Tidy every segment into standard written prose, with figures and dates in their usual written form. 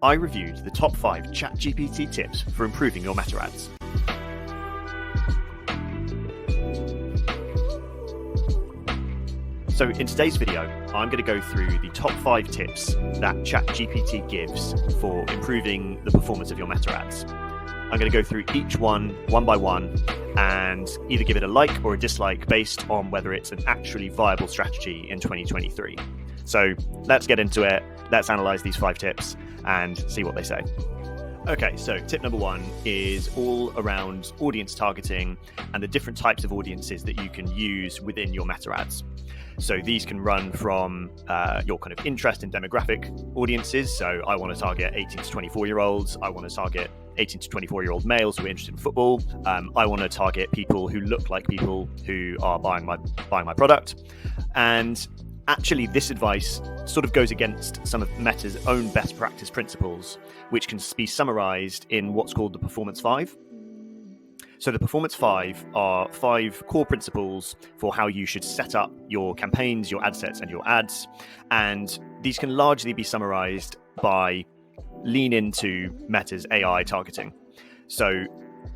I reviewed the top 5 ChatGPT tips for improving your meta ads. So in today's video, I'm going to go through the top 5 tips that ChatGPT gives for improving the performance of your meta ads. I'm going to go through each one by one and either give it a like or a dislike based on whether it's an actually viable strategy in 2023. So let's get into it. Let's analyze these 5 tips and see what they say. Okay, so tip number 1 is all around audience targeting and the different types of audiences that you can use within your meta ads. So these can run from your kind of interest in demographic audiences. So I want to target 18 to 24-year-olds. I want to target 18 to 24-year-old males who are interested in football. I want to target people who look like people who are buying my product. And actually, this advice sort of goes against some of Meta's own best practice principles, which can be summarized in what's called the Performance 5. So the Performance 5 are 5 core principles for how you should set up your campaigns, your ad sets, and your ads. And these can largely be summarized by lean into Meta's AI targeting. So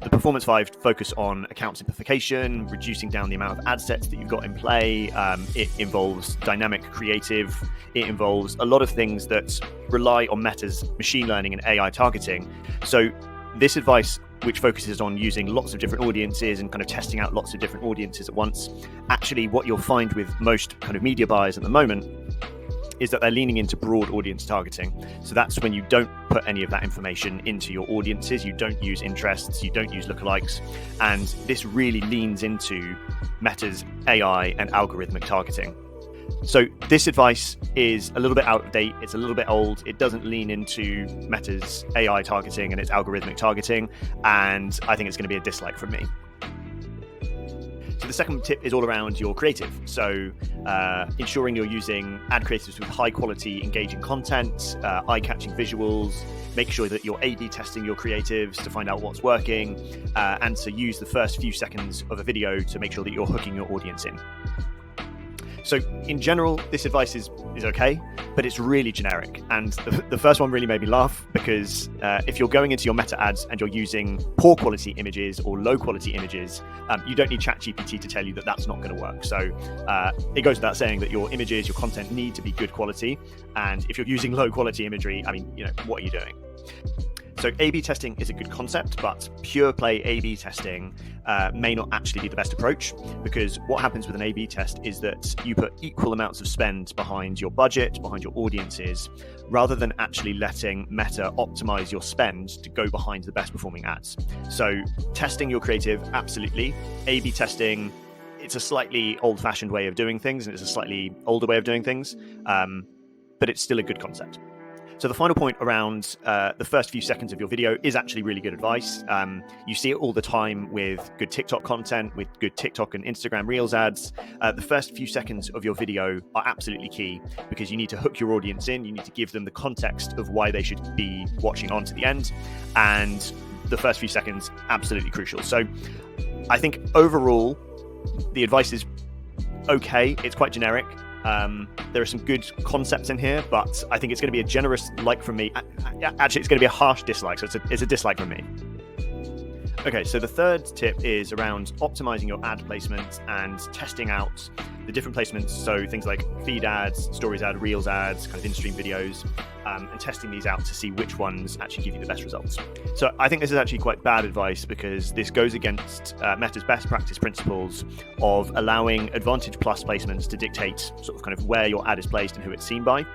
the Performance 5 focus on account simplification, reducing down the amount of ad sets that you've got in play. It involves dynamic creative. It involves a lot of things that rely on Meta's machine learning and AI targeting. So this advice, which focuses on using lots of different audiences and kind of testing out lots of different audiences at once, actually what you'll find with most kind of media buyers at the moment is that they're leaning into broad audience targeting. So that's when you don't put any of that information into your audiences, you don't use interests, you don't use lookalikes, and this really leans into Meta's AI and algorithmic targeting. So this advice is a little bit out of date, it's a little bit old, it doesn't lean into Meta's AI targeting and its algorithmic targeting, and I think it's going to be a dislike from me. So the second tip is all around your creative. So ensuring you're using ad creatives with high quality, engaging content, eye-catching visuals, make sure that you're A/B testing your creatives to find out what's working, and to use the first few seconds of a video to make sure that you're hooking your audience in. So in general, this advice is okay, but it's really generic. And the first one really made me laugh because if you're going into your meta ads and you're using poor quality images or low quality images, you don't need ChatGPT to tell you that that's not going to work. So it goes without saying that your images, your content need to be good quality. And if you're using low quality imagery, I mean, what are you doing? So A/B testing is a good concept, but pure play A/B testing may not actually be the best approach, because what happens with an A/B test is that you put equal amounts of spend behind your budget, behind your audiences, rather than actually letting Meta optimize your spend to go behind the best performing ads. So testing your creative, absolutely. A/B testing, it's a slightly old-fashioned way of doing things, and it's a slightly older way of doing things, but it's still a good concept. So the final point around the first few seconds of your video is actually really good advice. You see it all the time with good TikTok content, with good TikTok and Instagram Reels ads. The first few seconds of your video are absolutely key because you need to hook your audience in. You need to give them the context of why they should be watching on to the end. And the first few seconds, absolutely crucial. So I think overall, the advice is okay. It's quite generic. There are some good concepts in here, but I think it's going to be a generous like from me. Actually, it's going to be a harsh dislike, so it's a dislike from me. Okay, so the third tip is around optimizing your ad placement and testing out the different placements. So things like feed ads, stories ads, reels ads, kind of in-stream videos, and testing these out to see which ones actually give you the best results. So I think this is actually quite bad advice because this goes against Meta's best practice principles of allowing Advantage Plus placements to dictate sort of kind of where your ad is placed and who it's seen by.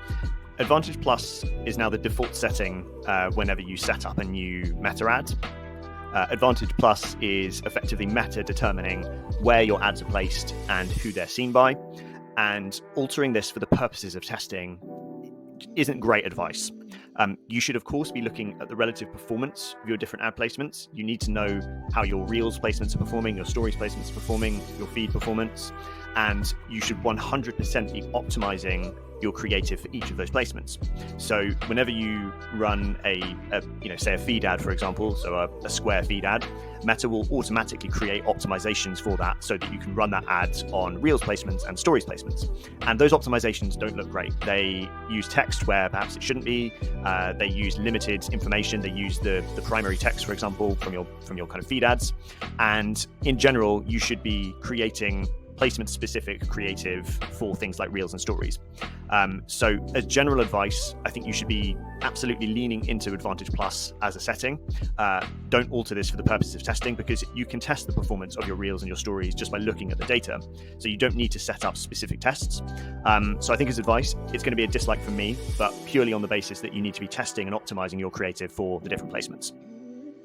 Advantage Plus is now the default setting whenever you set up a new Meta ad. Advantage Plus is effectively Meta determining where your ads are placed and who they're seen by, and altering this for the purposes of testing isn't great advice. You should, of course, be looking at the relative performance of your different ad placements. You need to know how your Reels placements are performing, your Stories placements are performing, your feed performance. and you should 100% be optimizing your creative for each of those placements. So whenever you run say a feed ad, for example, so a square feed ad, Meta will automatically create optimizations for that so that you can run that ad on Reels placements and Stories placements. And those optimizations don't look great. They use text where perhaps it shouldn't be. They use limited information. They use the primary text, for example, from your kind of feed ads. And in general, you should be creating placement-specific creative for things like Reels and Stories. So as general advice, I think you should be absolutely leaning into Advantage Plus as a setting. Don't alter this for the purposes of testing, because you can test the performance of your Reels and your Stories just by looking at the data. So you don't need to set up specific tests. So I think as advice, it's going to be a dislike from me, but purely on the basis that you need to be testing and optimizing your creative for the different placements.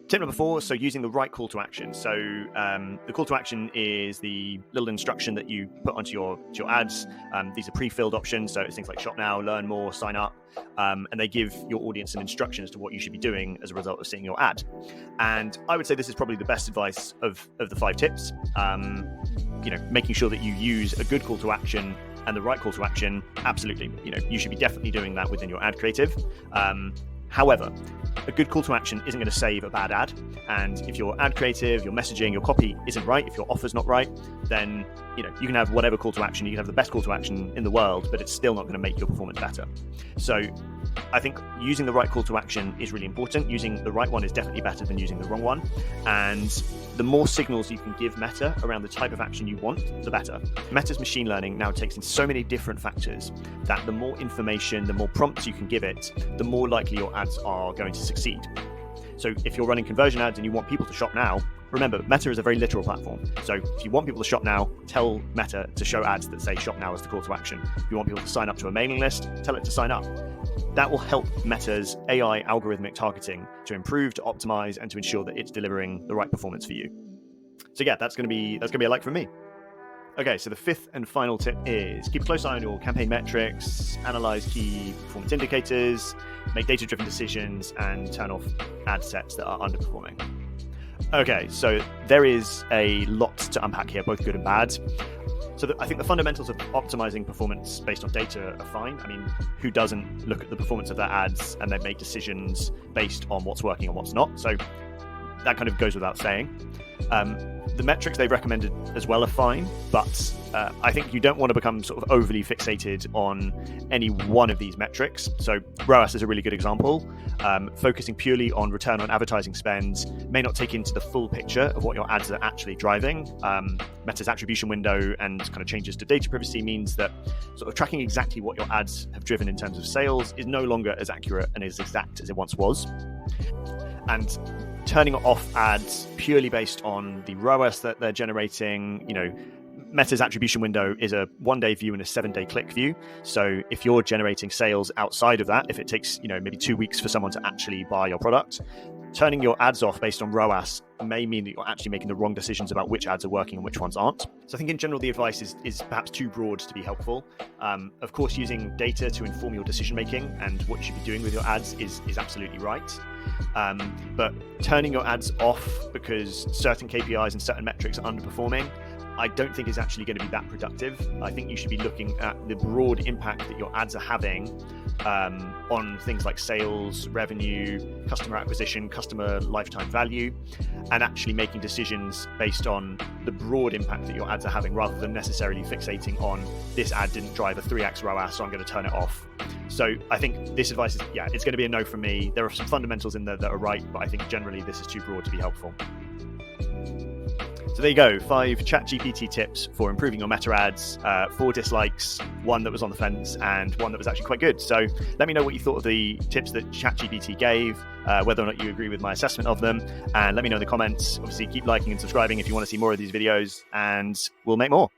Tip number 4, so using the right call to action. So the call to action is the little instruction that you put onto your ads. These are pre-filled options, so it's things like shop now, learn more, sign up, and they give your audience an instruction as to what you should be doing as a result of seeing your ad. And I would say this is probably the best advice of the 5 tips. Making sure that you use a good call to action and the right call to action. Absolutely, you should be definitely doing that within your ad creative. However, a good call to action isn't going to save a bad ad. And if your ad creative, your messaging, your copy isn't right, if your offer's not right, then you can have whatever call to action, you can have the best call to action in the world, but it's still not going to make your performance better. So I think using the right call to action is really important. Using the right one is definitely better than using the wrong one. And the more signals you can give Meta around the type of action you want, the better. Meta's machine learning now takes in so many different factors that the more information, the more prompts you can give it, the more likely your ads are going to succeed. So if you're running conversion ads and you want people to shop now, remember, Meta is a very literal platform. So if you want people to shop now, tell Meta to show ads that say shop now as the call to action. If you want people to sign up to a mailing list, tell it to sign up. That will help Meta's AI algorithmic targeting to improve, to optimize, and to ensure that it's delivering the right performance for you. So yeah, that's going to be a like from me. Okay, so the 5th and final tip is keep a close eye on your campaign metrics, analyze key performance indicators, make data-driven decisions, and turn off ad sets that are underperforming. Okay, so there is a lot to unpack here, both good and bad. So I think the fundamentals of optimizing performance based on data are fine. I mean, who doesn't look at the performance of their ads and then make decisions based on what's working and what's not? So that kind of goes without saying. The metrics they've recommended as well are fine, but I think you don't want to become sort of overly fixated on any one of these metrics. So ROAS is a really good example. Focusing purely on return on advertising spend may not take into the full picture of what your ads are actually driving. Meta's attribution window and kind of changes to data privacy means that sort of tracking exactly what your ads have driven in terms of sales is no longer as accurate and as exact as it once was. And turning off ads purely based on the ROAS that they're generating, Meta's attribution window is a 1-day view and a 7-day click view. So if you're generating sales outside of that, if it takes, maybe 2 weeks for someone to actually buy your product, turning your ads off based on ROAS may mean that you're actually making the wrong decisions about which ads are working and which ones aren't. So I think in general, the advice is perhaps too broad to be helpful. Of course, using data to inform your decision-making and what you should be doing with your ads is absolutely right. But turning your ads off because certain KPIs and certain metrics are underperforming, I don't think is actually going to be that productive. I think you should be looking at the broad impact that your ads are having on things like sales, revenue, customer acquisition, customer lifetime value, and actually making decisions based on the broad impact that your ads are having rather than necessarily fixating on this ad didn't drive a 3x ROAS, so I'm going to turn it off. So I think this advice is, it's going to be a no from me. There are some fundamentals in there that are right, but I think generally this is too broad to be helpful. So there you go, 5 ChatGPT tips for improving your meta ads, 4 dislikes, 1 that was on the fence, and 1 that was actually quite good. So let me know what you thought of the tips that ChatGPT gave, whether or not you agree with my assessment of them, and let me know in the comments. Obviously, keep liking and subscribing if you want to see more of these videos, and we'll make more.